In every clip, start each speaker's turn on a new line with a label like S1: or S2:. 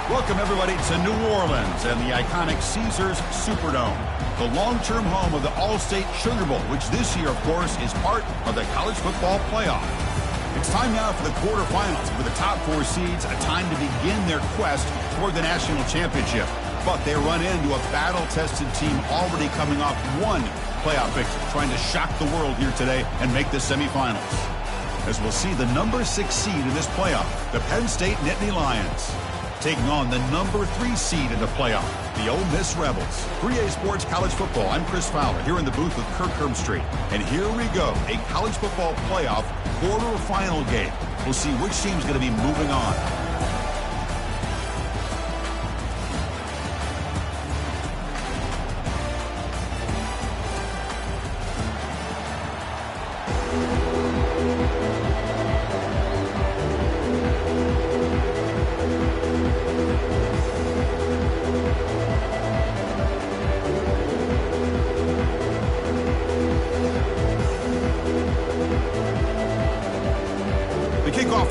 S1: Welcome, everybody, to New Orleans and the iconic Caesars Superdome, the long-term home of the All-State Sugar Bowl, which this year, of course, is part of the college football playoff. It's time now for the quarterfinals, for the top four seeds, a time to begin their quest toward the national championship. But they run into a battle-tested team already coming off one playoff victory, trying to shock the world here today and make the semifinals. As we'll see the number 6 seed in this playoff, the Penn State Nittany Lions, taking on the number 3 seed in the playoff, the Ole Miss Rebels. 3A Sports College Football, I'm Chris Fowler, here in the booth with Kirk Herbstreit. And here we go, a college football playoff quarterfinal game. We'll see which team's going to be moving on.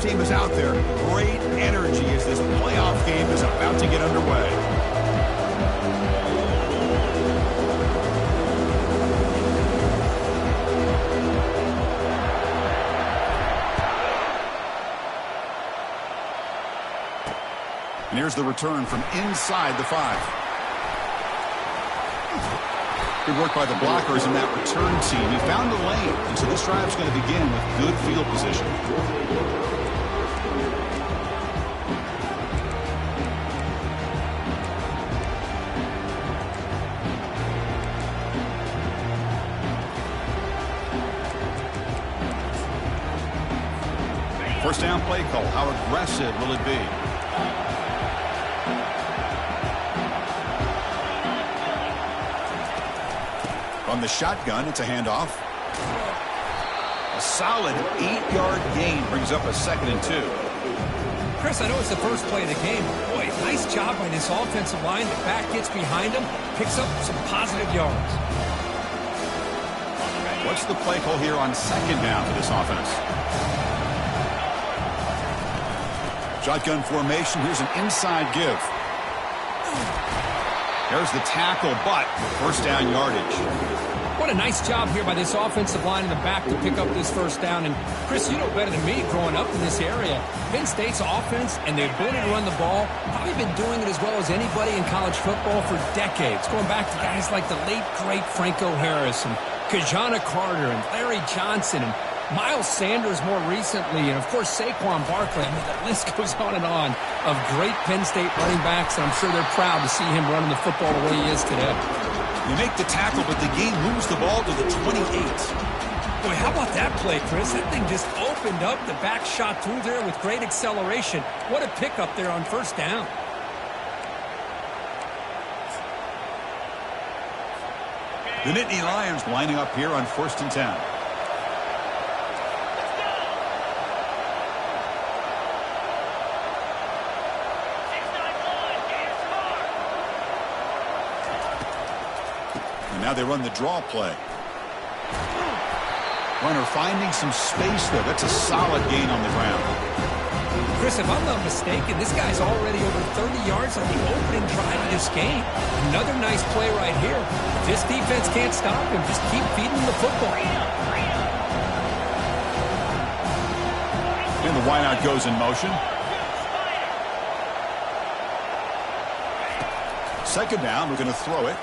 S1: Team is out there. Great energy as this playoff game is about to get underway. And here's the return from inside the 5. Good work by the blockers in that return team. He found the lane, and so this drive's going to begin with good field position. First down play call. How aggressive will it be? From the shotgun, it's a handoff. A solid 8-yard gain brings up a 2nd and 2.
S2: Chris, I know it's the first play of the game. Boy, nice job by this offensive line. The back gets behind him, picks up some positive yards.
S1: What's the play call here on 2nd down for this offense? Shotgun formation. Here's an inside give. There's the tackle, but first down yardage.
S2: What a nice job here by this offensive line in the back to pick up this first down. And, Chris, you know better than me growing up in this area. Penn State's offense and the ability to run the ball, probably been doing it as well as anybody in college football for decades, going back to guys like the late, great Franco Harris and Kajana Carter and Larry Johnson and Miles Sanders more recently, and, of course, Saquon Barkley. I mean, the list goes on and on of great Penn State running backs, and I'm sure they're proud to see him running the football the way he is today.
S1: You make the tackle, but the game moves the ball to the 28.
S2: Boy, how about that play, Chris? That thing just opened up. The back shot through there with great acceleration. What a pickup there on first down.
S1: The Nittany Lions lining up here on 1st and 10. Now they run the draw play. Runner finding some space there. That's a solid gain on the ground.
S2: Chris, if I'm not mistaken, this guy's already over 30 yards on the opening drive of this game. Another nice play right here. If this defense can't stop him, just keep feeding him the football.
S1: And the wideout goes in motion. 2nd down, we're going to throw it.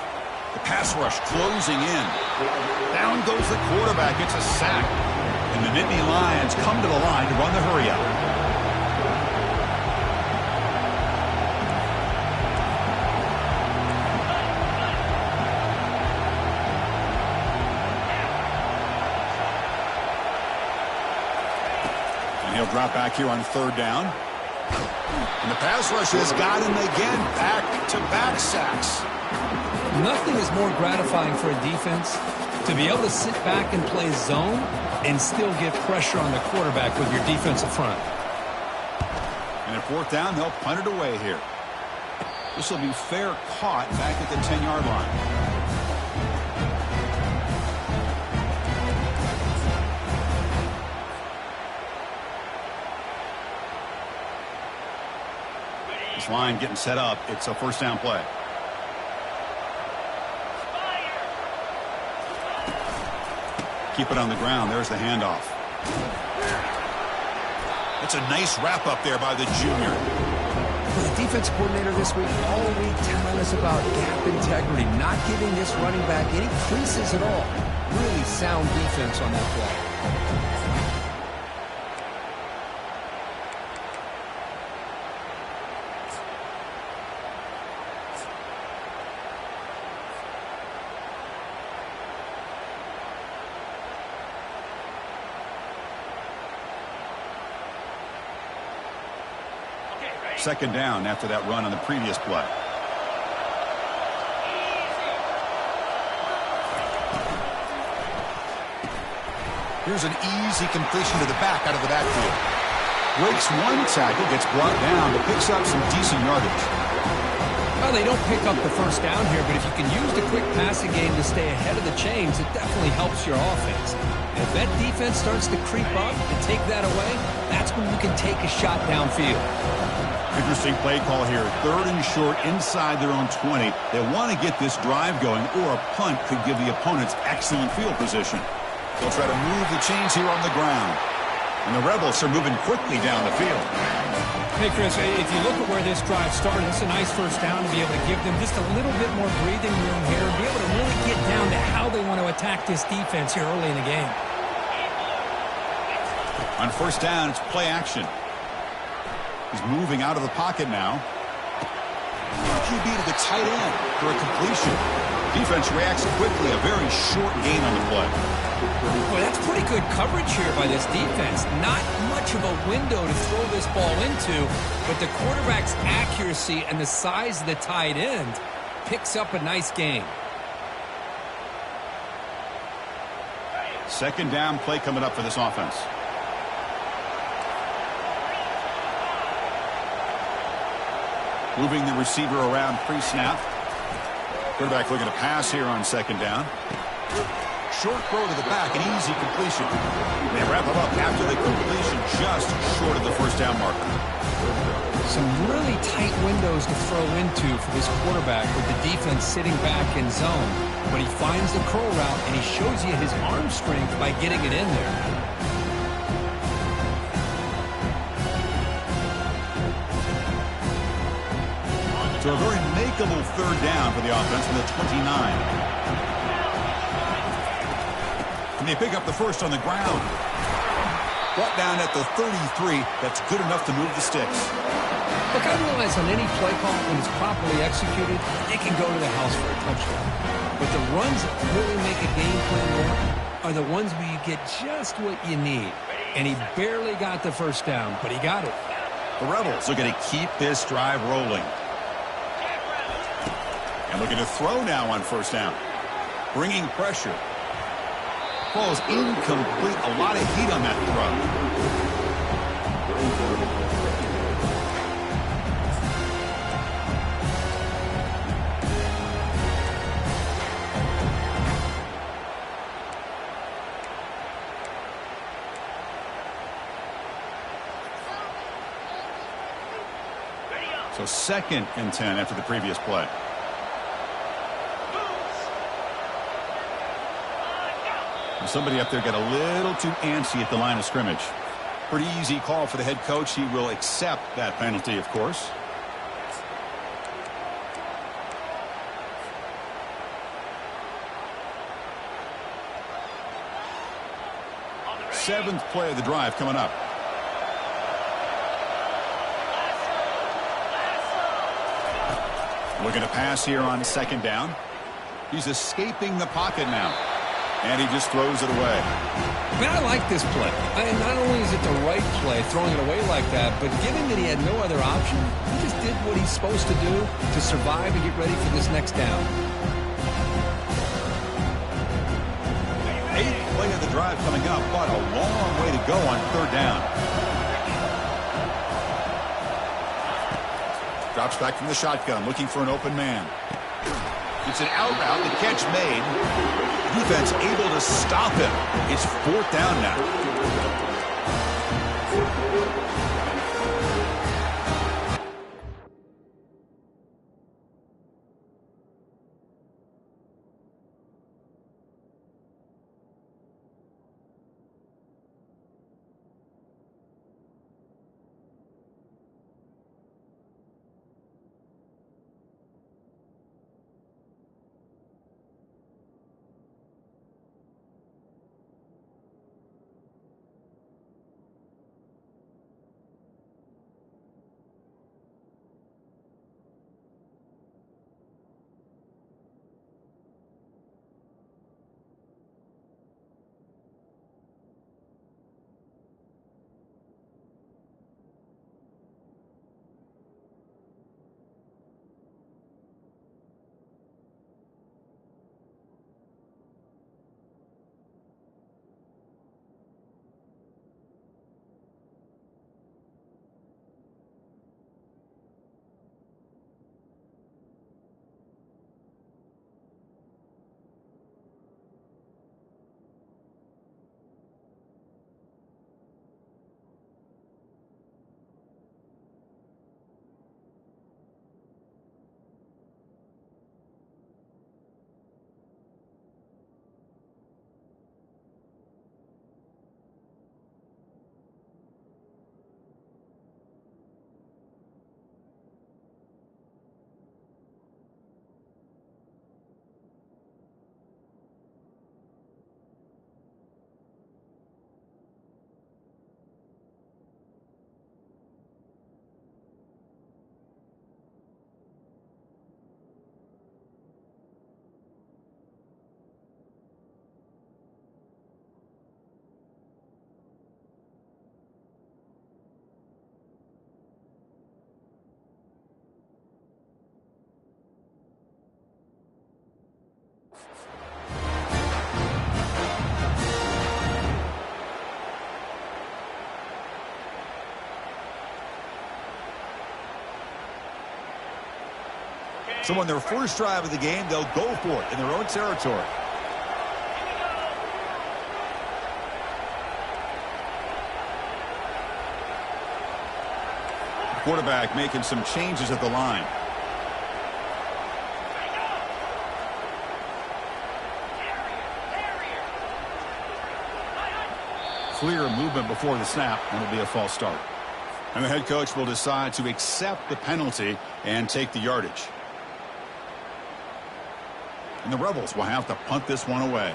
S1: The pass rush closing in. Down goes the quarterback. It's a sack. And the Nittany Lions come to the line to run the hurry up. And he'll drop back here on 3rd down. And the pass rush has got him again. Back-to-back sacks.
S2: Nothing is more gratifying for a defense to be able to sit back and play zone and still get pressure on the quarterback with your defensive front.
S1: And at 4th down, they'll punt it away here. This will be fair caught back at the 10-yard line. This line getting set up. It's a first down play. Keep it on the ground. There's the handoff. It's a nice wrap up there by the junior.
S2: Well, the defense coordinator this week all week telling us about gap integrity, not giving this running back any creases at all. Really sound defense on that play.
S1: Second down after that run on the previous play. Here's an easy completion to the back out of the backfield. Breaks one tackle, gets brought down, but picks up some decent yardage.
S2: Well, they don't pick up the first down here, but if you can use the quick passing game to stay ahead of the chains, it definitely helps your offense. And if that defense starts to creep up and take that away, that's when you can take a shot downfield.
S1: Interesting play call here. 3rd and short inside their own 20. They want to get this drive going, or a punt could give the opponents excellent field position. They'll try to move the chains here on the ground. And the Rebels are moving quickly down the field.
S2: Hey, Chris, if you look at where this drive started, it's a nice first down to be able to give them just a little bit more breathing room here and be able to really get down to how they want to attack this defense here early in the game.
S1: On first down, it's play action. He's moving out of the pocket now. QB to the tight end for a completion. Defense reacts quickly. A very short gain on the play.
S2: Boy, that's pretty good coverage here by this defense. Not much of a window to throw this ball into, but the quarterback's accuracy and the size of the tight end picks up a nice gain.
S1: Second down play coming up for this offense. Moving the receiver around pre-snap. Quarterback looking to pass here on second down. Short throw to the back, an easy completion. They wrap it up after the completion, just short of the first down marker.
S2: Some really tight windows to throw into for this quarterback with the defense sitting back in zone. But he finds the curl route, and he shows you his arm strength by getting it in there.
S1: So a very makeable third down for the offense from the 29. And they pick up the first on the ground. Brought down at the 33. That's good enough to move the sticks.
S2: Look, I realize on any play call, when it's properly executed, it can go to the house for a touchdown. But the runs that really make a game plan work are the ones where you get just what you need. And he barely got the first down, but he got it.
S1: The Rebels are going to keep this drive rolling. And looking to throw now on first down. Bringing pressure. Ball's incomplete. A lot of heat on that throw. So 2nd and 10 after the previous play. Somebody up there got a little too antsy at the line of scrimmage. Pretty easy call for the head coach. He will accept that penalty, of course. Seventh play of the drive coming up. Looking to pass here on second down. He's escaping the pocket now. And he just throws it away.
S2: Man, I like this play. Not only is it the right play, throwing it away like that, but given that he had no other option, he just did what he's supposed to do to survive and get ready for this next down.
S1: 8th play of the drive coming up, but a long way to go on third down. Drops back from the shotgun, looking for an open man. It's an out route, the catch made. Defense able to stop him. It's fourth down now. So on their first drive of the game, they'll go for it in their own territory. Quarterback making some changes at the line. Clear movement before the snap, and it'll be a false start. And the head coach will decide to accept the penalty and take the yardage. And the Rebels will have to punt this one away.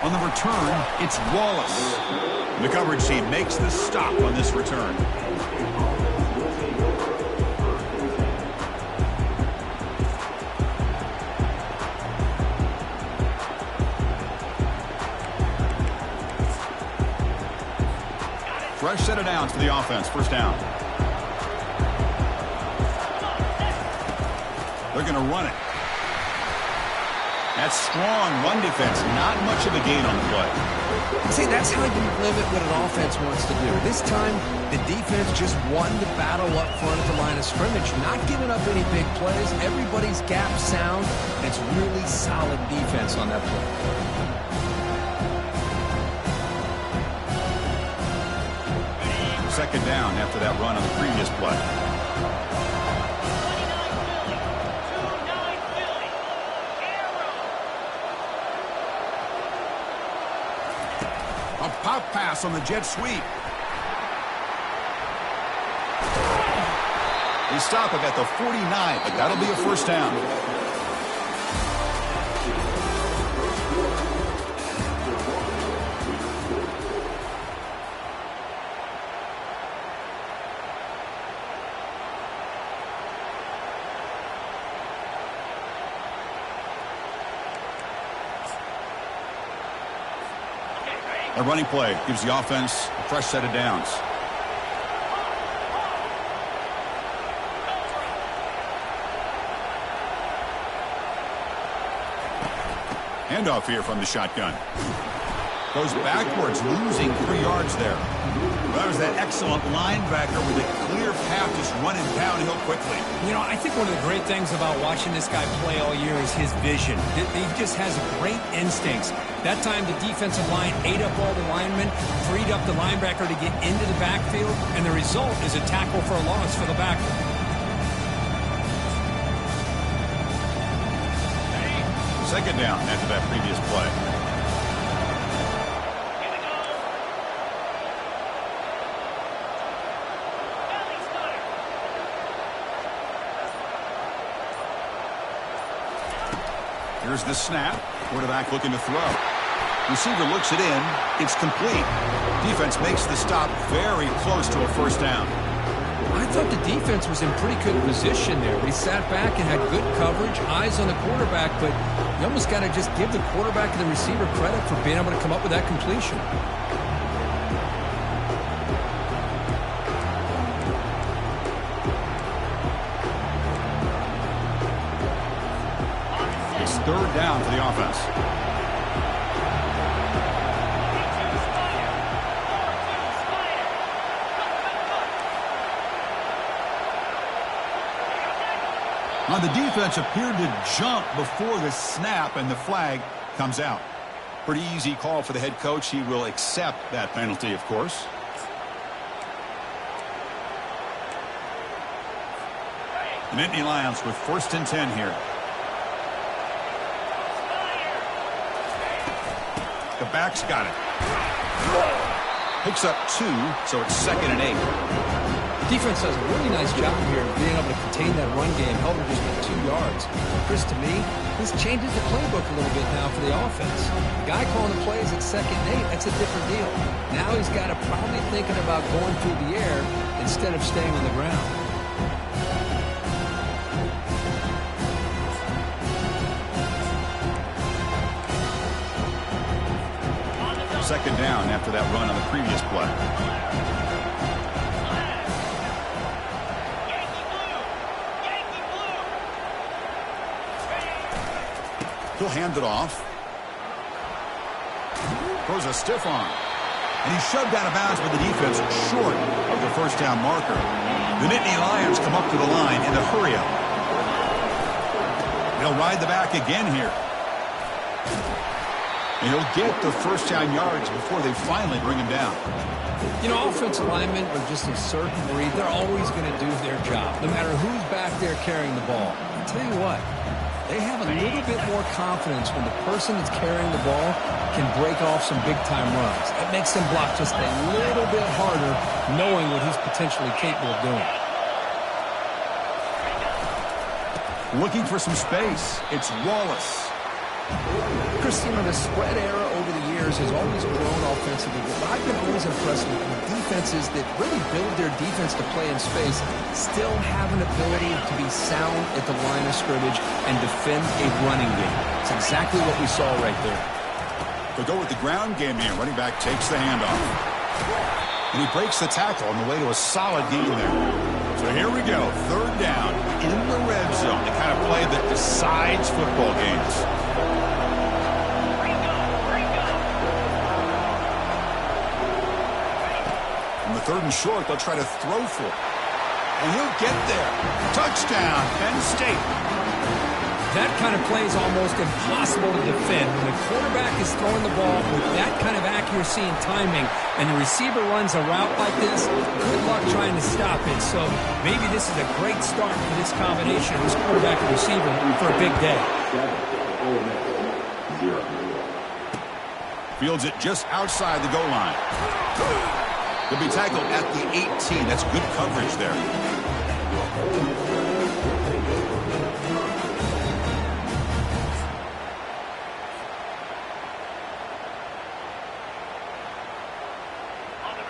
S1: On the return, it's Wallace. The coverage team makes the stop on this return. Fresh set of downs for the offense. First down. They're going to run it. That strong run defense, not much of a gain on the play.
S2: See, that's how you limit what an offense wants to do. This time, the defense just won the battle up front at the line of scrimmage, not giving up any big plays. Everybody's gap sound, and it's really solid defense on that play.
S1: Second down after that run on the previous play. A pop pass on the jet sweep. They stop him at the 49, but that'll be a first down. A running play gives the offense a fresh set of downs. Handoff here from the shotgun. Goes backwards, losing 3 yards there. That was that excellent linebacker with a clear path just running downhill quickly.
S2: You know, I think one of the great things about watching this guy play all year is his vision. He just has great instincts. That time, the defensive line ate up all the linemen, freed up the linebacker to get into the backfield, and the result is a tackle for a loss for the backer.
S1: Second down after that previous play. Here's the snap. Quarterback looking to throw. Receiver looks it in. It's complete. Defense makes the stop very close to a first down.
S2: I thought the defense was in pretty good position there. They sat back and had good coverage, eyes on the quarterback, but you almost got to just give the quarterback and the receiver credit for being able to come up with that completion.
S1: It's third down for the offense. Now the defense appeared to jump before the snap, and the flag comes out. Pretty easy call for the head coach. He will accept that penalty, of course. The Nittany Lions with 1st and 10 here. The back's got it. Picks up 2, so it's 2nd and 8.
S2: Defense does a really nice job here of being able to contain that run game, held it just with 2 yards. Chris, to me, this changes the playbook a little bit now for the offense. The guy calling the plays at 2nd and 8, that's a different deal. Now he's got to probably thinking about going through the air instead of staying on the ground.
S1: Second down after that run on the previous play. He'll hand it off. throws a stiff arm. And he's shoved out of bounds by the defense short of the first down marker. The Nittany Lions come up to the line in a hurry-up. They'll ride the back again here. And he'll get the first down yards before they finally bring him down.
S2: You know, offensive linemen are just a certain breed. They're always going to do their job, no matter who's back there carrying the ball. I'll tell you what, they have a little bit more confidence when the person that's carrying the ball can break off some big-time runs. It makes them block just a little bit harder, knowing what he's potentially capable of doing.
S1: Looking for some space. It's Wallace.
S2: Chris, you know, the spread era over the years has always grown offensively, but I've been always impressed with defenses that really build their defense to play in space, still have an ability to be sound at the line of scrimmage and defend a running game. It's exactly what we saw right there.
S1: They'll go with the ground game here. Running back takes the handoff. And he breaks the tackle on the way to a solid gain there. So here we go. Third down in the red zone. The kind of play that decides football games. On the third and short, they'll try to throw for it. And he'll get there. Touchdown, Penn State.
S2: That kind of play is almost impossible to defend. When the quarterback is throwing the ball with that kind of accuracy and timing, and the receiver runs a route like this, good luck trying to stop it. So maybe this is a great start for this combination, this quarterback and receiver, for a big day.
S1: Fields it just outside the goal line. He'll be tackled at the 18. That's good coverage there.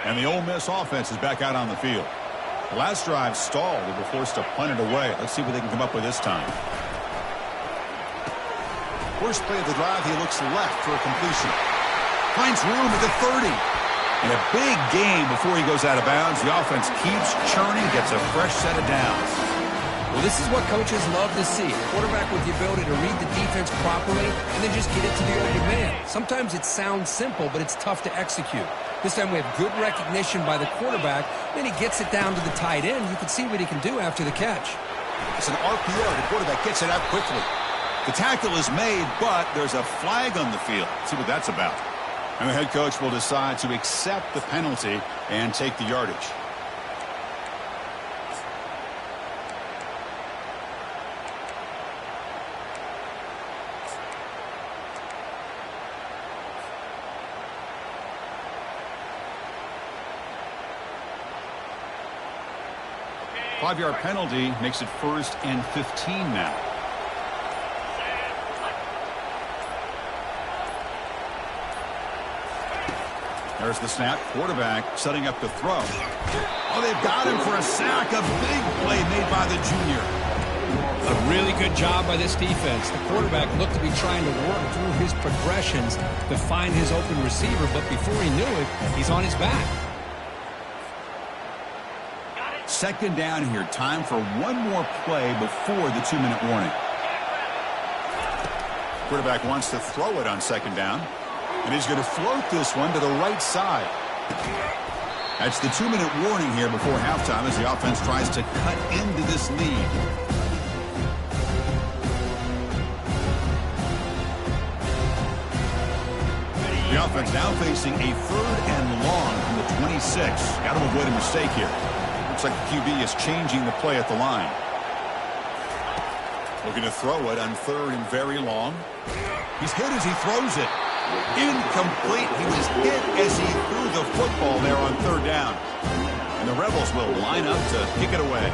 S1: And the Ole Miss offense is back out on the field. The last drive stalled. They were forced to punt it away. Let's see what they can come up with this time. First play of the drive, he looks left for a completion. Finds room at the 30. And a big gain before he goes out of bounds. The offense keeps churning, gets a fresh set of downs.
S2: Well, this is what coaches love to see. A quarterback with the ability to read the defense properly and then just get it to the open man. Sometimes it sounds simple, but it's tough to execute. This time we have good recognition by the quarterback. Then he gets it down to the tight end. You can see what he can do after the catch.
S1: It's an RPO. The quarterback gets it out quickly. The tackle is made, but there's a flag on the field. Let's see what that's about. And the head coach will decide to accept the penalty and take the yardage. Five-yard penalty makes it 1st and 15 now. There's the snap. Quarterback setting up the throw. Oh, they've got him for a sack. A big play made by the junior.
S2: A really good job by this defense. The quarterback looked to be trying to work through his progressions to find his open receiver, but before he knew it, he's on his back.
S1: Second down here. Time for one more play before the 2-minute warning. Quarterback wants to throw it on second down. And he's going to float this one to the right side. That's the 2-minute warning here before halftime as the offense tries to cut into this lead. The offense now facing a 3rd and long from the 26. Got to avoid a mistake here. Looks like the QB is changing the play at the line. Looking to throw it on 3rd and very long. He's hit as he throws it. Incomplete. He was hit as he threw the football there on 3rd down. And the Rebels will line up to kick it away.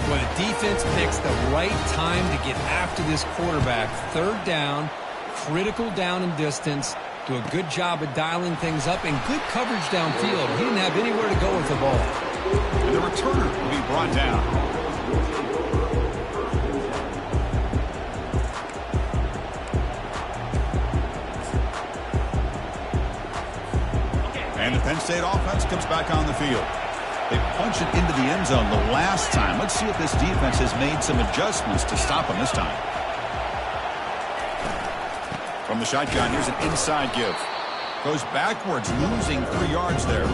S2: Well, the defense picks the right time to get after this quarterback. 3rd down, critical down and distance. Do a good job of dialing things up and good coverage downfield. He didn't have anywhere to go with the ball.
S1: And the returner will be brought down. And the Penn State offense comes back on the field. They punch it into the end zone the last time. Let's see if this defense has made some adjustments to stop them this time. From the shotgun, here's an inside give. Goes backwards, losing 3 yards there.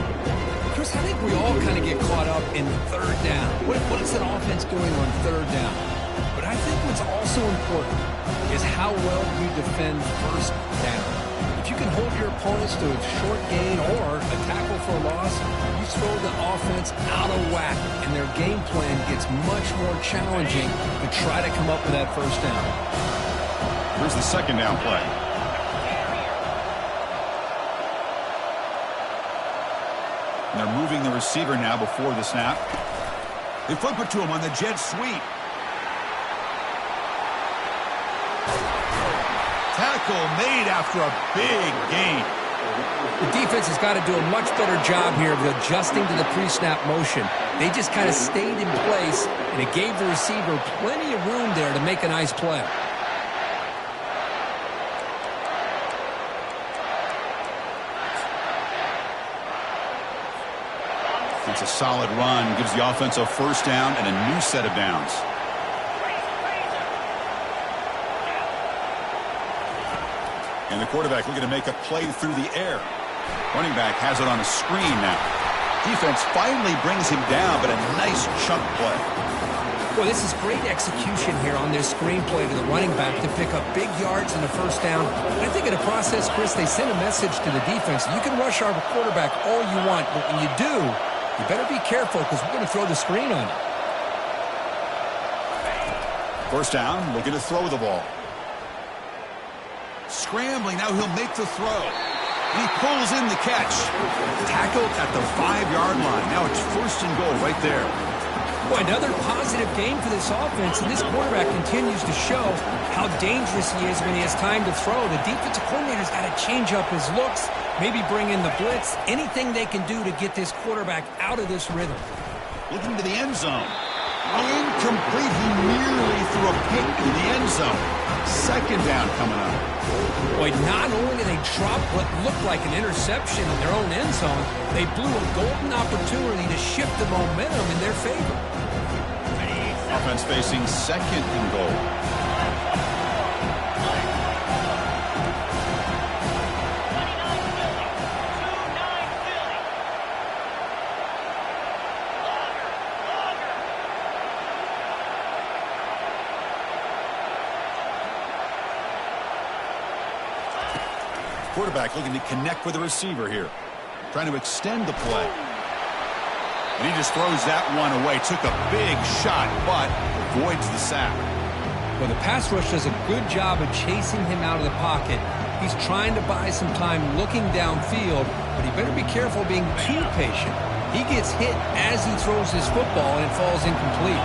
S2: Chris, I think we all kind of get caught up in third down. What is an offense doing on third down? But I think what's also important is how well you defend first down. If you can hold your opponents to a short gain or a tackle for a loss, you throw the offense out of whack, and their game plan gets much more challenging to try to come up with that first down.
S1: Here's the second down play. And they're moving the receiver now before the snap. They flip it to him on the jet sweep. Tackle made after a big gain.
S2: The defense has got to do a much better job here of adjusting to the pre-snap motion. They just kind of stayed in place, and it gave the receiver plenty of room there to make a nice play.
S1: It's a solid run, gives the offense a first down and a new set of downs. And the quarterback looking to make a play through the air. Running back has it on a screen now. Defense finally brings him down, but a nice chunk play.
S2: Well, this is great execution here on this screen play to the running back to pick up big yards in the first down. And I think in the process, Chris, they sent a message to the defense. You can rush our quarterback all you want, but when you do, you better be careful because we're going to throw the screen on you.
S1: First down, looking to throw the ball. Scrambling, now he'll make the throw. And he pulls in the catch. Tackled at the 5-yard line. Now it's first and goal right there.
S2: Boy, another positive game for this offense, and this quarterback continues to show how dangerous he is when he has time to throw. The defensive coordinator's got to change up his looks, maybe bring in the blitz, anything they can do to get this quarterback out of this rhythm.
S1: Looking to the end zone. Incomplete. He nearly threw a pick in the end zone. Second down coming up.
S2: Boy, not only did they drop what looked like an interception in their own end zone, they blew a golden opportunity to shift the momentum in their favor.
S1: Offense facing second and goal. Quarterback looking to connect with the receiver here. Trying to extend the play. And he just throws that one away. Took a big shot, but avoids the sack.
S2: Well, the pass rush does a good job of chasing him out of the pocket. He's trying to buy some time looking downfield, but he better be careful being too patient. He gets hit as he throws his football and it falls incomplete.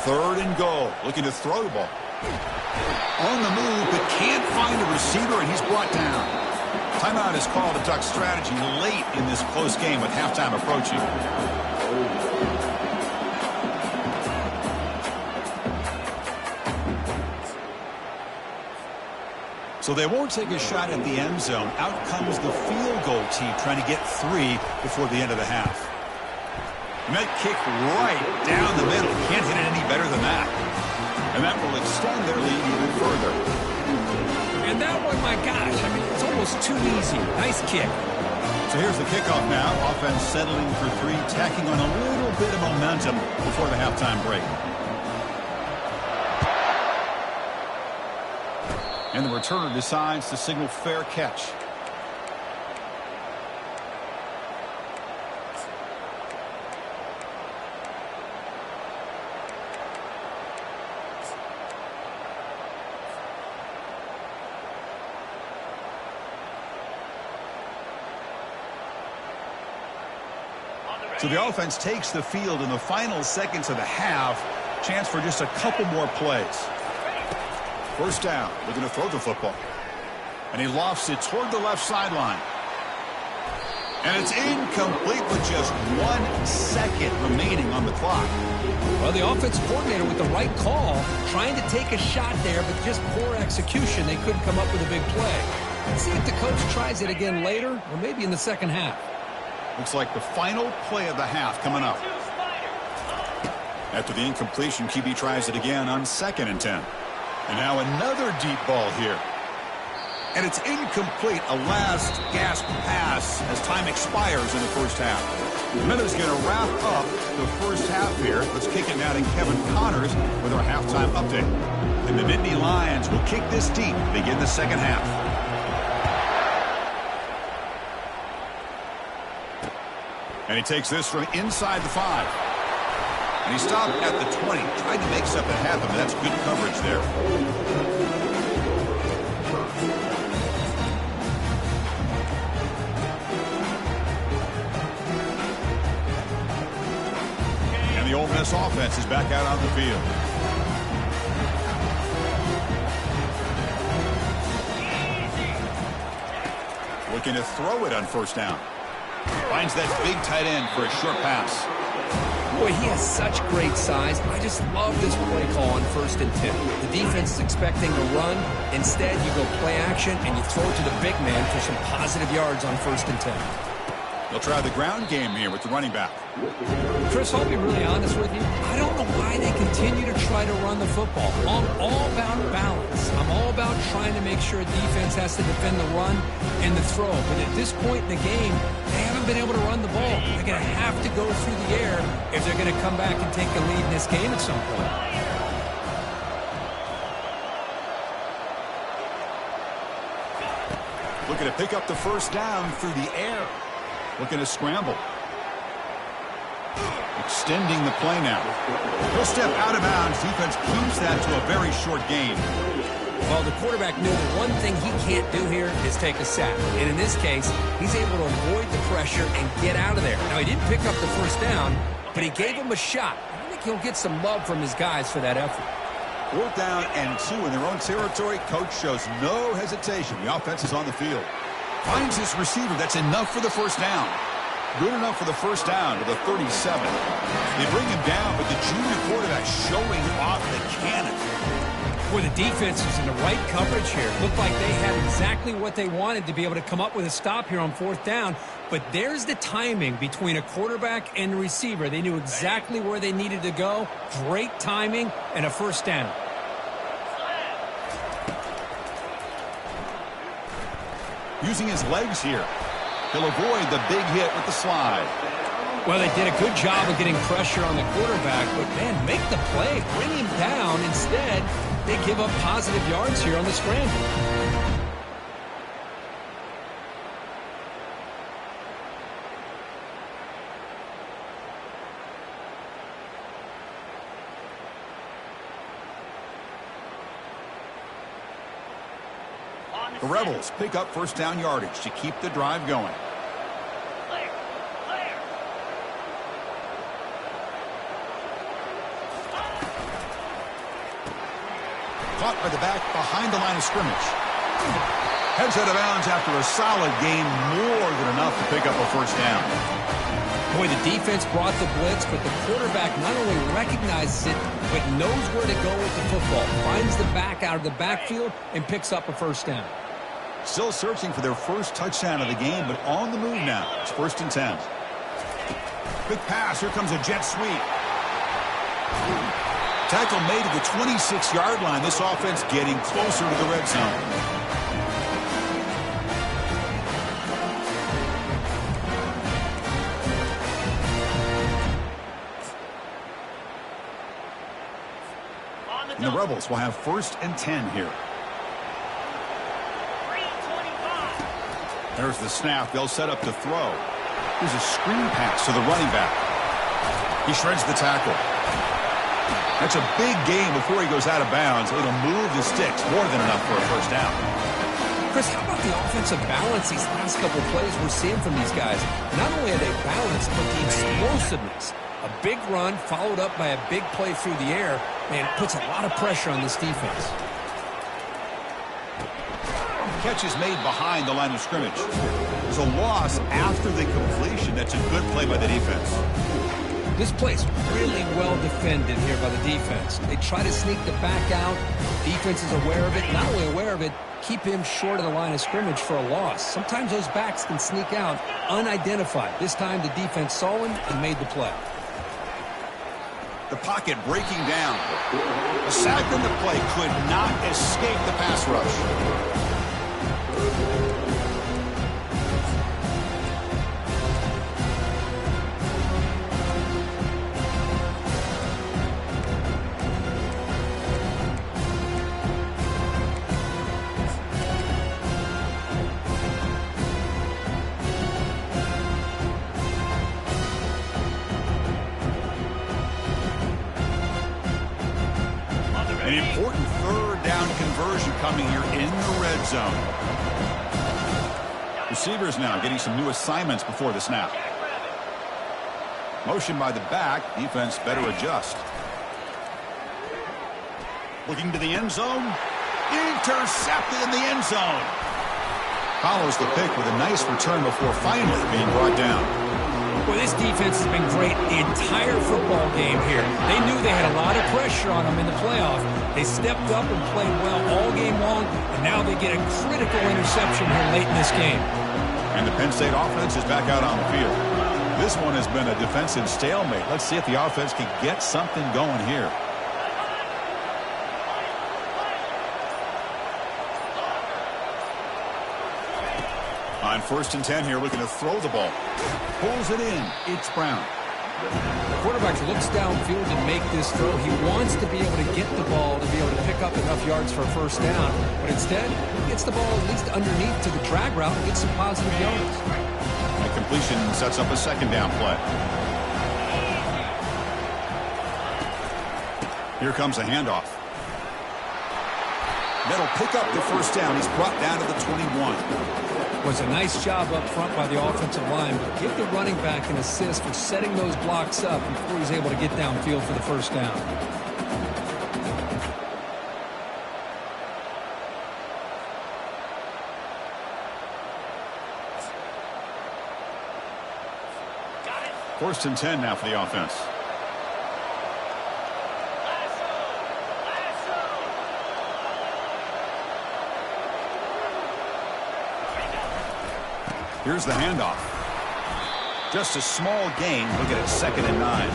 S1: Third and goal, looking to throw the ball. On the move, but can't find a receiver, and he's brought down. Timeout is called to talk strategy late in this close game with halftime approaching. So they won't take a shot at the end zone. Out comes the field goal team trying to get 3 before the end of the half. And that kick right down the middle. Can't hit it any better than that. And that will extend their lead even further.
S2: And that one, my gosh, I mean, it's almost too easy. Nice kick.
S1: So here's the kickoff now. Offense settling for 3, tacking on a little bit of momentum before the halftime break. And the returner decides to signal fair catch. So the offense takes the field in the final seconds of the half. Chance for just a couple more plays. First down, looking to throw the football. And he lofts it toward the left sideline. And it's incomplete with just 1 second remaining on the clock.
S2: Well, the offensive coordinator with the right call, trying to take a shot there, but just poor execution. They couldn't come up with a big play. Let's see if the coach tries it again later, or maybe in the second half.
S1: Looks like the final play of the half coming up. After the incompletion, QB tries it again on 2nd and 10. And now another deep ball here. And it's incomplete, a last gasp pass as time expires in the first half. Minnesot's going to wrap up the first half here. Let's kick it now to Kevin Connors with our halftime update. And the Nittany Lions will kick this deep to begin the second half. And he takes this from inside the 5. And he stopped at the 20. Tried to make something happen, but that's good coverage there. And the Ole Miss offense is back out on the field. Looking to throw it on first down. Finds that big tight end for a short pass.
S2: Boy, he has such great size. I just love this play call on 1st and 10. The defense is expecting to run. Instead, you go play action, and you throw it to the big man for some positive yards on 1st and 10.
S1: They'll try the ground game here with the running back.
S2: Chris, I'll be really honest with you. I don't know why they continue to try to run the football. I'm all about balance. I'm all about trying to make sure defense has to defend the run and the throw. But at this point in the game, they haven't been able to run the ball. They're going to have to go through the air if they're going to come back and take the lead in this game at some point.
S1: Looking to pick up the first down through the air. Looking to scramble. Extending the play now. He'll step out of bounds. Defense keeps that to a very short gain.
S2: Well, the quarterback knew the one thing he can't do here is take a sack. And in this case, he's able to avoid the pressure and get out of there. Now, he didn't pick up the first down, but he gave him a shot. I think he'll get some love from his guys for that effort.
S1: 4th down and 2 in their own territory. Coach shows no hesitation. The offense is on the field. Finds his receiver. That's enough for the first down. Good enough for the first down to the 37. They bring him down, but the junior quarterback showing off the cannon.
S2: Boy, the defense was in the right coverage here. Looked like they had exactly what they wanted to be able to come up with a stop here on 4th down. But there's the timing between a quarterback and a receiver. They knew exactly where they needed to go. Great timing and a first down.
S1: Using his legs here. He'll avoid the big hit with the slide.
S2: Well, they did a good job of getting pressure on the quarterback, but, man, make the play. Bring him down. Instead, they give up positive yards here on the scramble.
S1: The Rebels pick up first down yardage to keep the drive going. Caught by the back behind the line of scrimmage. Heads out of bounds after a solid game, more than enough to pick up a first down.
S2: Boy, the defense brought the blitz, but the quarterback not only recognizes it, but knows where to go with the football. Finds the back out of the backfield and picks up a first down.
S1: Still searching for their first touchdown of the game, but on the move now. It's 1st and 10. Quick pass. Here comes a jet sweep. Tackle made at the 26-yard line. This offense getting closer to the red zone. And the Rebels will have 1st and 10 here. There's the snap. They'll set up to throw. Here's a screen pass to the running back. He shreds the tackle. That's a big gain before he goes out of bounds. It'll move the sticks. More than enough for a first down.
S2: Chris, how about the offensive balance these last couple plays we're seeing from these guys? Not only are they balanced, but the explosiveness. A big run followed up by a big play through the air. Man, it puts a lot of pressure on this defense.
S1: Catch is made behind the line of scrimmage. There's a loss after the completion. That's a good play by the defense.
S2: This play's really well defended here by the defense. They try to sneak the back out. Defense is aware of it. Not only aware of it, keep him short of the line of scrimmage for a loss. Sometimes those backs can sneak out unidentified. This time the defense saw him and made the play.
S1: The pocket breaking down. A sack in the play could not escape the pass rush. An important third down conversion coming here in the red zone. Receivers now getting some new assignments before the snap. Motion by the back. Defense better adjust. Looking to the end zone. Intercepted in the end zone. Follows the pick with a nice return before finally being brought down.
S2: Well, this defense has been great the entire football game here. They knew they had a lot of pressure on them in the playoff. They stepped up and played well all game long, and now they get a critical interception here late in this game.
S1: And the Penn State offense is back out on the field. This one has been a defensive stalemate. Let's see if the offense can get something going here. On 1st and 10 here, looking to throw the ball. Pulls it in. It's Brown.
S2: The quarterback looks downfield to make this throw. He wants to be able to get the ball to be able to pick up enough yards for a first down. But instead, he gets the ball at least underneath to the drag route and gets some positive yards.
S1: The completion sets up a second down play. Here comes a handoff. That'll pick up the first down. He's brought down to the 21.
S2: Was a nice job up front by the offensive line, but give the running back an assist for setting those blocks up before he's able to get downfield for the first down.
S1: First and 10 now for the offense. Here's the handoff. Just a small gain. Look at it, 2nd and 9.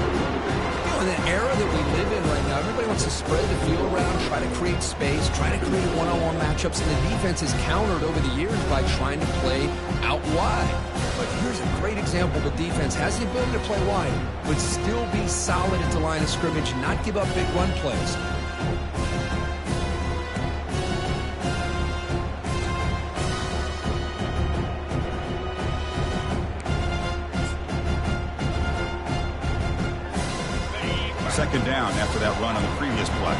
S2: In the era that we live in right now, everybody wants to spread the field around, try to create space, try to create one-on-one matchups, and the defense is countered over the years by trying to play out wide. But here's a great example of a defense has the ability to play wide, but still be solid at the line of scrimmage and not give up big run plays.
S1: Second down after that run on the previous play.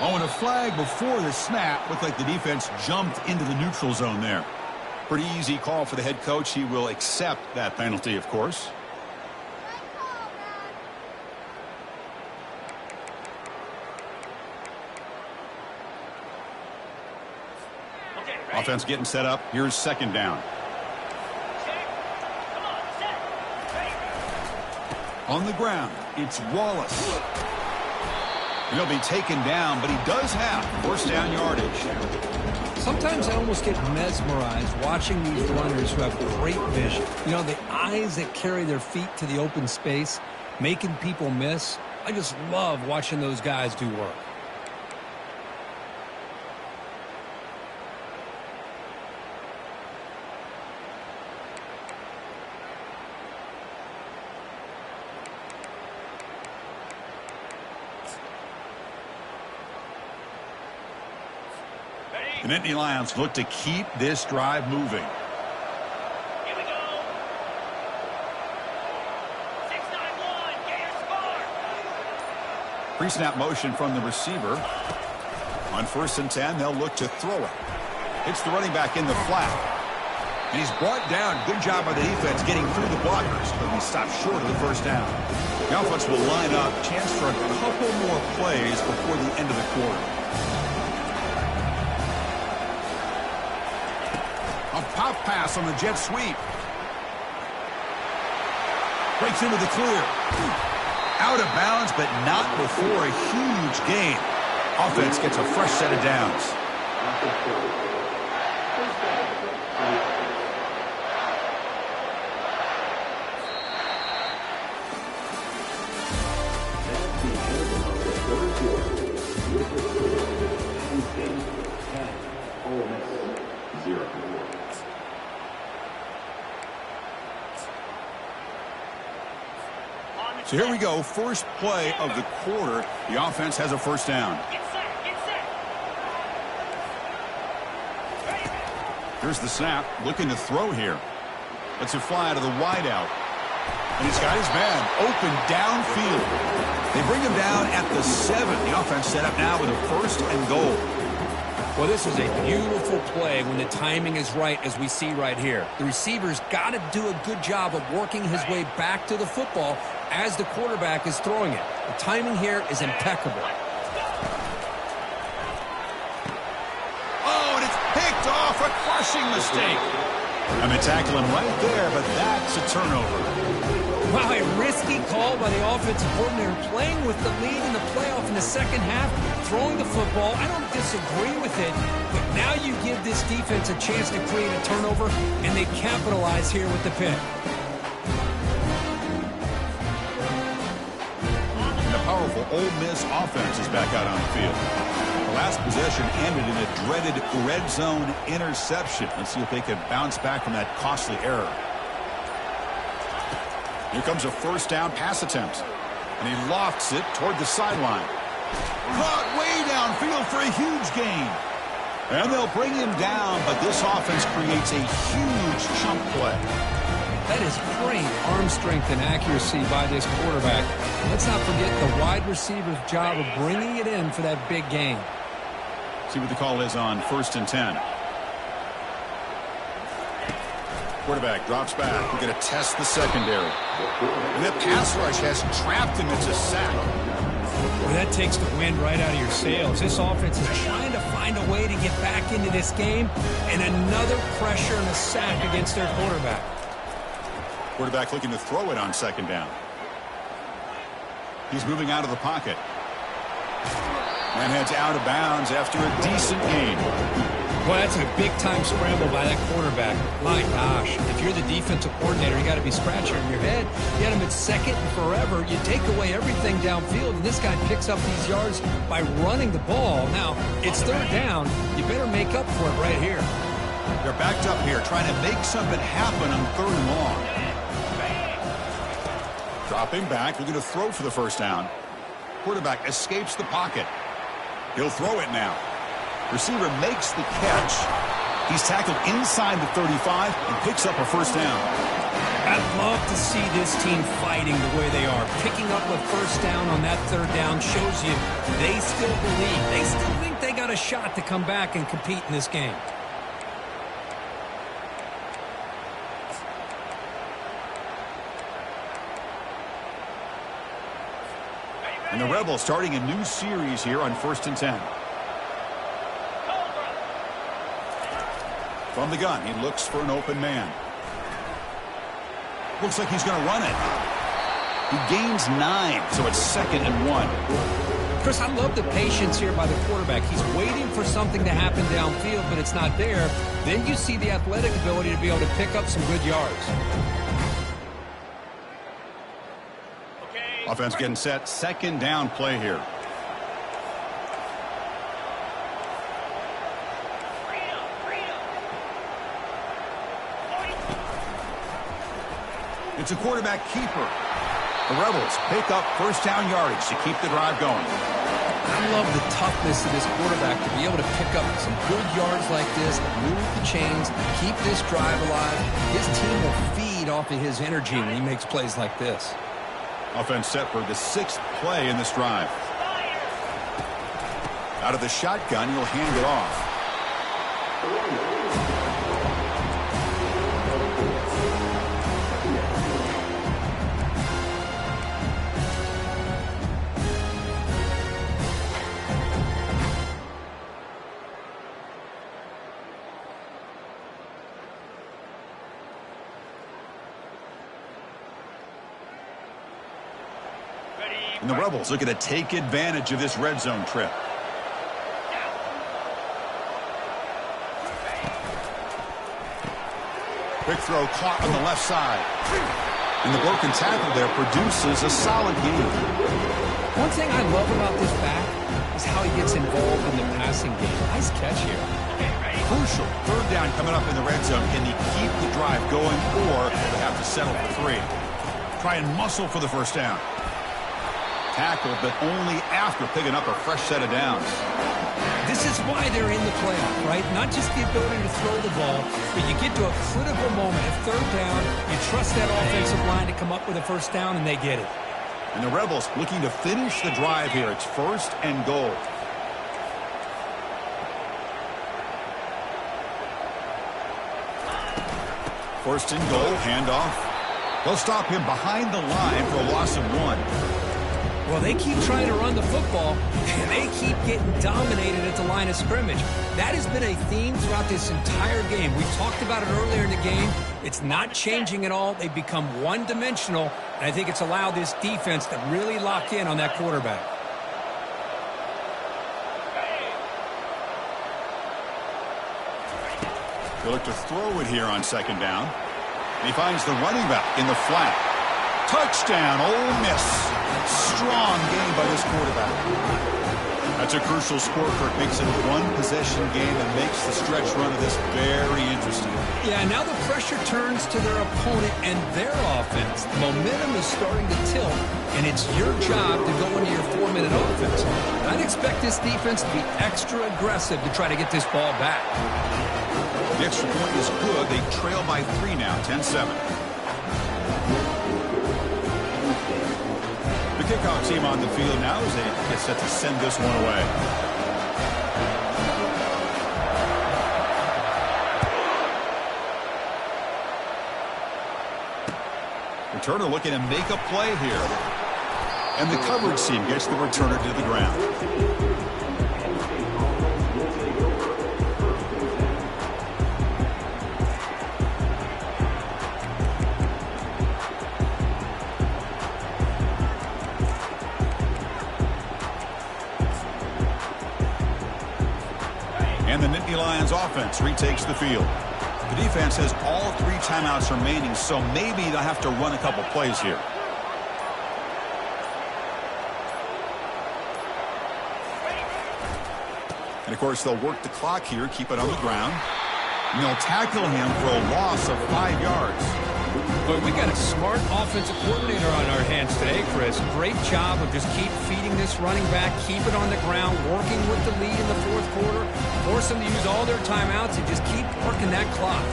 S1: Oh, and a flag before the snap. Looked like the defense jumped into the neutral zone there. Pretty easy call for the head coach. He will accept that penalty, of course. Offense getting set up. Here's second down. On the ground, it's Wallace. He'll be taken down, but he does have first down yardage.
S2: Sometimes I almost get mesmerized watching these runners who have great vision. You know, the eyes that carry their feet to the open space, making people miss. I just love watching those guys do work.
S1: The Nittany Lions look to keep this drive moving.
S3: Here we go. 6-9-1. Gator score.
S1: Pre-snap motion from the receiver. On 1st and 10, they'll look to throw it. It's the running back in the flat. And he's brought down. Good job by the defense getting through the blockers, but he stopped short of the first down. The offense will line up. Chance for a couple more plays before the end of the quarter. A pop pass on the jet sweep. Breaks into the clear. Out of bounds, but not before a huge gain. Offense gets a fresh set of downs. So here we go, first play of the quarter. The offense has a first down.
S3: Get set, get set. Ready.
S1: Here's the snap, looking to throw here. Let's it fly out of the wideout. And he's got his man open downfield. They bring him down at the 7. The offense set up now with a first and goal.
S2: Well, this is a beautiful play when the timing is right, as we see right here. The receiver's got to do a good job of working his way back to the football as the quarterback is throwing it. The timing here is impeccable.
S1: Oh, and it's picked off, a crushing mistake. I'm going to tackle him right there, but that's a turnover.
S2: Wow, a risky call by the offensive coordinator, playing with the lead in the playoff in the second half, throwing the football. I don't disagree with it, but now you give this defense a chance to create a turnover, and they capitalize here with the pick.
S1: And the powerful Ole Miss offense is back out on the field. The last possession ended in a dreaded red zone interception. Let's see if they can bounce back from that costly error. Here comes a first down pass attempt. And he lofts it toward the sideline. Caught way downfield for a huge gain. And they'll bring him down, but this offense creates a huge chunk play.
S2: That is great arm strength and accuracy by this quarterback. Let's not forget the wide receiver's job of bringing it in for that big gain.
S1: See what the call is on 1st and 10. Quarterback drops back. We're going to test the secondary. And the pass rush has trapped him. It's a sack.
S2: Well, that takes the wind right out of your sails. This offense is trying to find a way to get back into this game, and another pressure and a sack against their quarterback.
S1: Quarterback looking to throw it on 2nd down. He's moving out of the pocket. And heads out of bounds after a decent gain.
S2: Well, that's a big-time scramble by that quarterback. My gosh, if you're the defensive coordinator, you got to be scratching your head. You had him at 2nd and forever. You take away everything downfield, and this guy picks up these yards by running the ball. Now, it's 3rd down. You better make up for it right here.
S1: They're backed up here, trying to make something happen on 3rd and long. Dropping back, looking to throw for the first down. Quarterback escapes the pocket. He'll throw it now. Receiver makes the catch. He's tackled inside the 35 and picks up a first down.
S2: I'd love to see this team fighting the way they are. Picking up a first down on that 3rd down shows you they still believe. They still think they got a shot to come back and compete in this game.
S1: And the Rebels starting a new series here on 1st and 10. From the gun, he looks for an open man. Looks like he's going to run it. He gains 9, so it's 2nd and 1.
S2: Chris, I love the patience here by the quarterback. He's waiting for something to happen downfield, but it's not there. Then you see the athletic ability to be able to pick up some good yards.
S1: Offense getting set. 2nd down play here. It's a quarterback keeper. The Rebels pick up first down yardage to keep the drive going.
S2: I love the toughness of this quarterback to be able to pick up some good yards like this, move the chains, keep this drive alive. His team will feed off of his energy when he makes plays like this.
S1: Offense set for the 6th play in this drive. Out of the shotgun, he'll hand it off. And the Rebels looking to take advantage of this red zone trip. Quick throw caught on the left side. And the broken tackle there produces a solid gain.
S2: One thing I love about this back is how he gets involved in the passing game. Nice catch here.
S1: Crucial 3rd down coming up in the red zone. Can he keep the drive going, or will they have to settle for 3? try and muscle for the first down. Tackled, but only after picking up a fresh set of downs.
S2: This is why they're in the playoff, right? Not just the ability to throw the ball, but you get to a critical moment at third down, you trust that offensive line to come up with a first down, and they get it.
S1: And the Rebels looking to finish the drive here. It's 1st and goal. First and goal, handoff. They'll stop him behind the line for a loss of 1.
S2: Well, they keep trying to run the football, and they keep getting dominated at the line of scrimmage. That has been a theme throughout this entire game. We talked about it earlier in the game. It's not changing at all. They've become one-dimensional, and I think it's allowed this defense to really lock in on that quarterback.
S1: They look to throw it here on 2nd down. And he finds the running back in the flat. Touchdown, Ole Miss. Strong game by this quarterback. That's a crucial score, Kirk. Makes it a one-possession game and makes the stretch run of this very interesting.
S2: Yeah, now the pressure turns to their opponent and their offense. The momentum is starting to tilt, and it's your job to go into your 4-minute offense. I'd expect this defense to be extra aggressive to try to get this ball back.
S1: The extra point is good. They trail by 3 now, 10-7. The kickoff team on the field now as they get set to send this one away. Returner looking to make a play here. And the coverage team gets the returner to the ground. And the Nittany Lions offense retakes the field. The defense has all 3 timeouts remaining, so maybe they'll have to run a couple plays here. And, of course, they'll work the clock here, keep it on the ground. And they'll tackle him for a loss of 5 yards.
S2: But we got a smart offensive coordinator on our hands today, Chris. Great job of just keep feeding this running back, keep it on the ground, working with the lead in the 4th quarter, force them to use all their timeouts and just keep working that clock.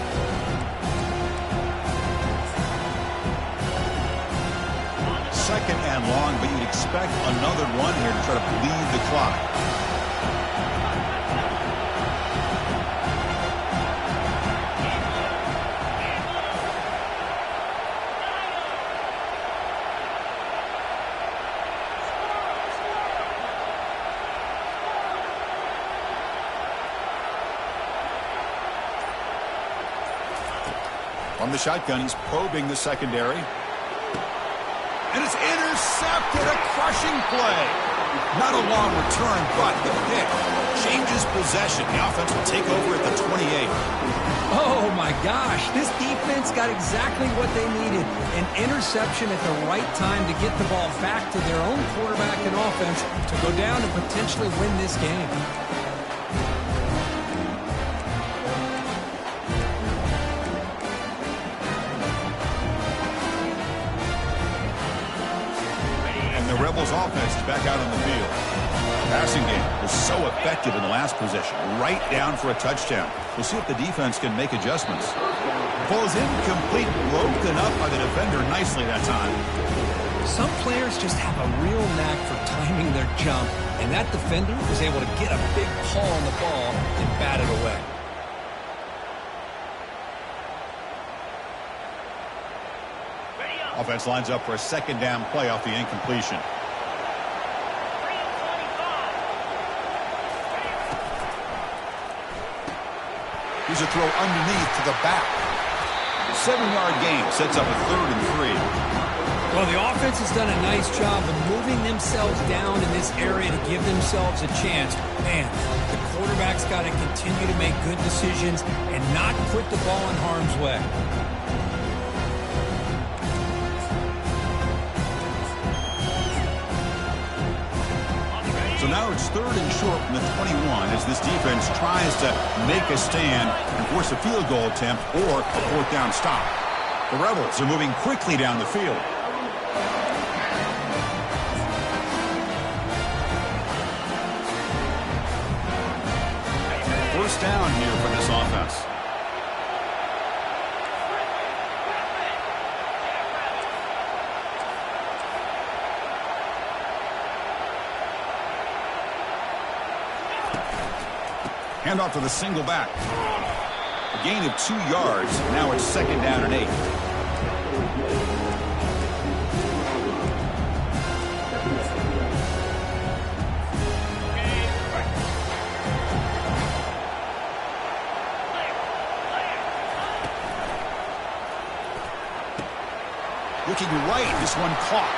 S1: Second and long, but you'd expect another run here to try to bleed the clock. From the shotgun, he's probing the secondary. And it's intercepted, a crushing play. Not a long return, but the pick changes possession. The offense will take over at the 28.
S2: Oh, my gosh. This defense got exactly what they needed. An interception at the right time to get the ball back to their own quarterback and offense to go down and potentially win this game.
S1: The Rebels offense is back out on the field. Passing game was so effective in the last possession, right down for a touchdown. We'll see if the defense can make adjustments. Ball is incomplete, broken up by the defender nicely that time.
S2: Some players just have a real knack for timing their jump, and that defender was able to get a big paw on the ball and bat it away.
S1: Offense lines up for a 2nd down play off the incompletion. Here's a throw underneath to the back. 7-yard gain sets up a 3rd and 3.
S2: Well, the offense has done a nice job of moving themselves down in this area to give themselves a chance. Man, the quarterback's got to continue to make good decisions and not put the ball in harm's way.
S1: So now it's 3rd and short from the 21 as this defense tries to make a stand and force a field goal attempt or a 4th down stop. The Rebels are moving quickly down the field. down here for this offense. Handoff to the single back. A gain of 2 yards. Now it's 2nd down and 8. Looking right, this one caught.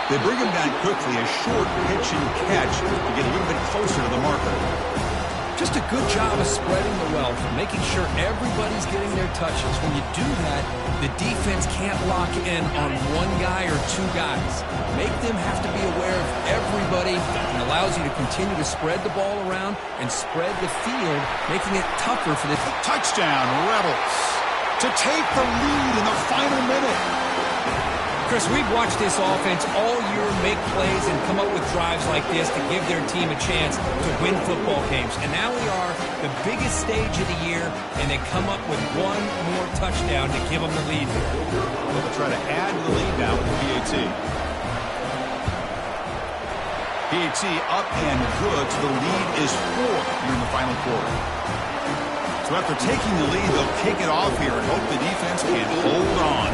S1: They bring him down quickly, a short pitch and catch to get a little bit closer to the marker.
S2: Just a good job of spreading the wealth, making sure everybody's getting their touches. When you do that, the defense can't lock in on one guy or 2 guys. Make them have to be aware of everybody, and allows you to continue to spread the ball around and spread the field, making it tougher for the
S1: touchdown Rebels to take the lead in the final minute.
S2: Chris, we've watched this offense all year make plays and come up with drives like this to give their team a chance to win football games. And now we are the biggest stage of the year, and they come up with one more touchdown to give them the lead here.
S1: They'll try to add to the lead now with the PAT. PAT up and good, so the lead is 4 here in the final quarter. So after taking the lead, they'll kick it off here and hope the defense can hold on.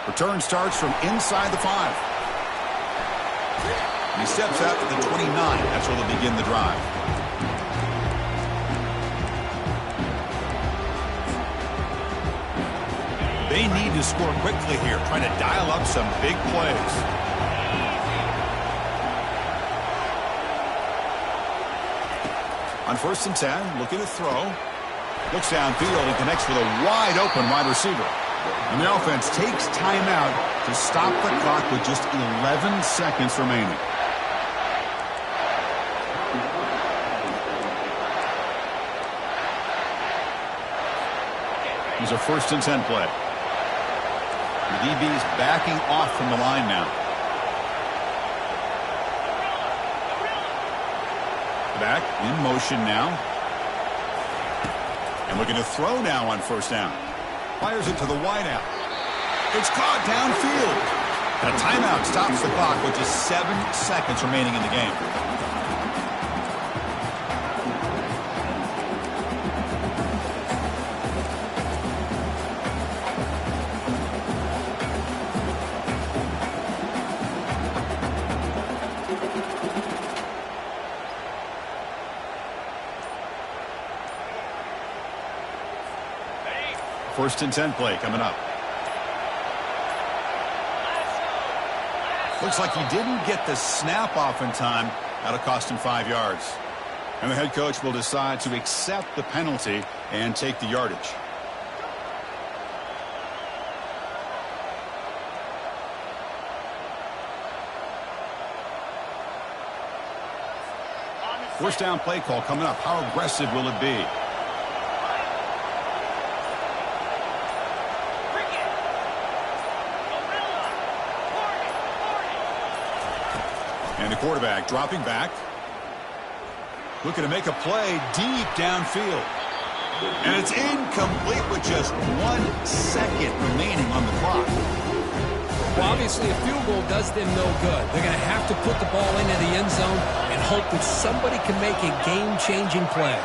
S1: Return starts from inside the 5. And he steps out to the 29. That's where they'll begin the drive. They need to score quickly here, trying to dial up some big plays. On 1st and 10, looking to throw. Looks downfield and connects with a wide open wide receiver. And the offense takes timeout to stop the clock with just 11 seconds remaining. Here's a 1st and 10 play. The DB's backing off from the line now. Back in motion now. And looking to throw now on 1st down. Fires it to the wideout. It's caught downfield. And a timeout stops the clock with just 7 seconds remaining in the game. First and 10 play coming up. Looks like he didn't get the snap off in time. That'll cost him 5 yards. And the head coach will decide to accept the penalty and take the yardage. First down play call coming up. How aggressive will it be? And the quarterback dropping back. Looking to make a play deep downfield. And it's incomplete with just 1 second remaining on the clock.
S2: Well, obviously a field goal does them no good. They're going to have to put the ball into the end zone and hope that somebody can make a game-changing play.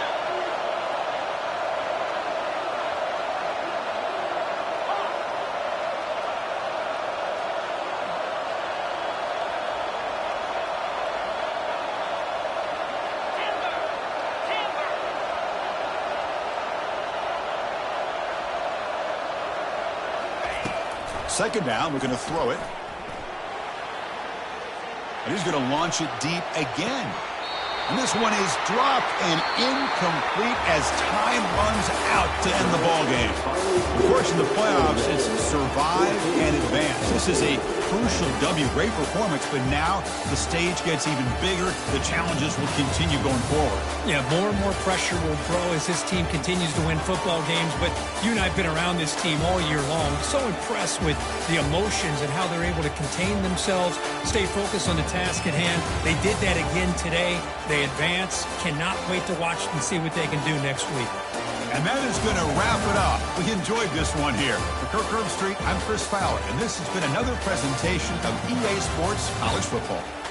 S1: Second down, we're going to throw it. And he's going to launch it deep again. And this one is dropped and incomplete as time runs out to end the ball game. Of course, in the playoffs, it's survive and advance. This This is a crucial W. Great performance, but now the stage gets even bigger. The challenges will continue going forward.
S2: Yeah, more and more pressure will grow as this team continues to win football games. But you and I have been around this team all year long. So impressed with the emotions and how they're able to contain themselves, stay focused on the task at hand. They did that again today. They advance. Cannot wait to watch and see what they can do next week.
S1: And that is going to wrap it up. We enjoyed this one here. For Kirk Herbstreit, I'm Chris Fowler, and this has been another presentation of EA Sports College Football.